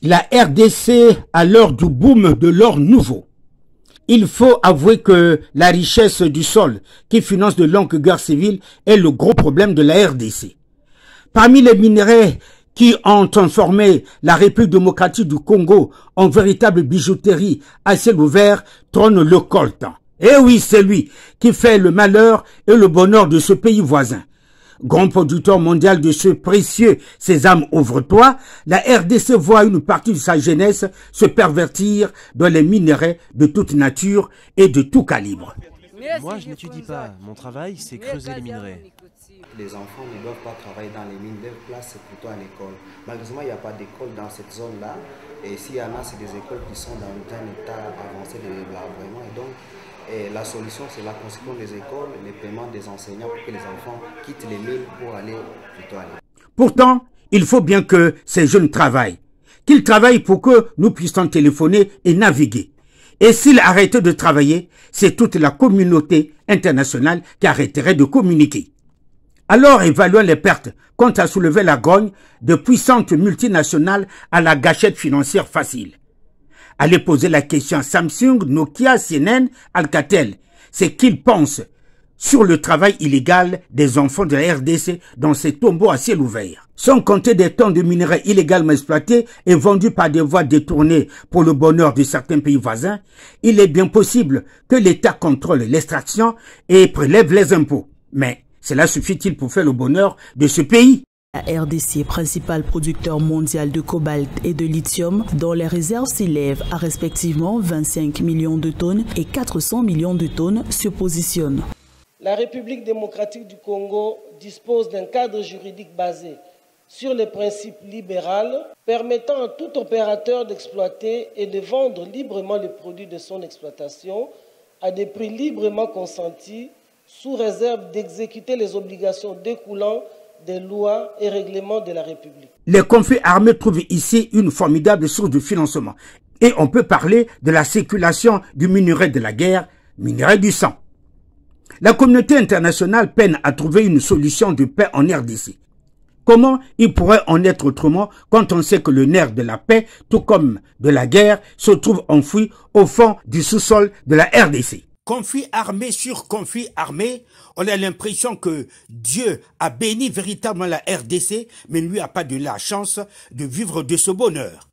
La RDC à l'heure du boom de l'or nouveau. Il faut avouer que la richesse du sol qui finance de longues guerres civiles est le gros problème de la RDC. Parmi les minerais qui ont transformé la République démocratique du Congo en véritable bijouterie à ciel ouvert trône le coltan. Et oui, c'est lui qui fait le malheur et le bonheur de ce pays voisin. Grand producteur mondial de ce précieux sésame ouvre-toi, la RDC voit une partie de sa jeunesse se pervertir dans les minerais de toute nature et de tout calibre. Moi, je n'étudie pas. Mon travail, c'est creuser les minerais. Les enfants ne doivent pas travailler dans les mines. Leur place, c'est plutôt à l'école. Malheureusement, il n'y a pas d'école dans cette zone-là. Et s'il y en a, c'est des écoles qui sont dans un état avancé de développement. Et donc, la solution, c'est la construction des écoles, le paiement des enseignants pour que les enfants quittent les mines pour aller plutôt à l'école. Pourtant, il faut bien que ces jeunes travaillent. Qu'ils travaillent pour que nous puissions téléphoner et naviguer. Et s'ils arrêtaient de travailler, c'est toute la communauté internationale qui arrêterait de communiquer. Alors évaluons les pertes quand à soulever la grogne de puissantes multinationales à la gâchette financière facile. Allez poser la question à Samsung, Nokia, CNN, Alcatel. C'est qu'ils pensent sur le travail illégal des enfants de la RDC dans ces tombeaux à ciel ouvert. Sans compter des tonnes de minerais illégalement exploités et vendus par des voies détournées pour le bonheur de certains pays voisins, il est bien possible que l'État contrôle l'extraction et prélève les impôts. Mais cela suffit-il pour faire le bonheur de ce pays? La RDC, principal producteur mondial de cobalt et de lithium, dont les réserves s'élèvent à respectivement 25 millions de tonnes et 400 millions de tonnes, se positionne. La République démocratique du Congo dispose d'un cadre juridique basé sur les principes libéraux permettant à tout opérateur d'exploiter et de vendre librement les produits de son exploitation à des prix librement consentis sous réserve d'exécuter les obligations découlant des lois et règlements de la République. Les conflits armés trouvent ici une formidable source de financement. Et on peut parler de la circulation du minerai de la guerre, minerai du sang. La communauté internationale peine à trouver une solution de paix en RDC. Comment il pourrait en être autrement quand on sait que le nerf de la paix, tout comme de la guerre, se trouve enfoui au fond du sous-sol de la RDC? Conflit armé sur conflit armé, on a l'impression que Dieu a béni véritablement la RDC, mais lui n'a pas de la chance de vivre de ce bonheur.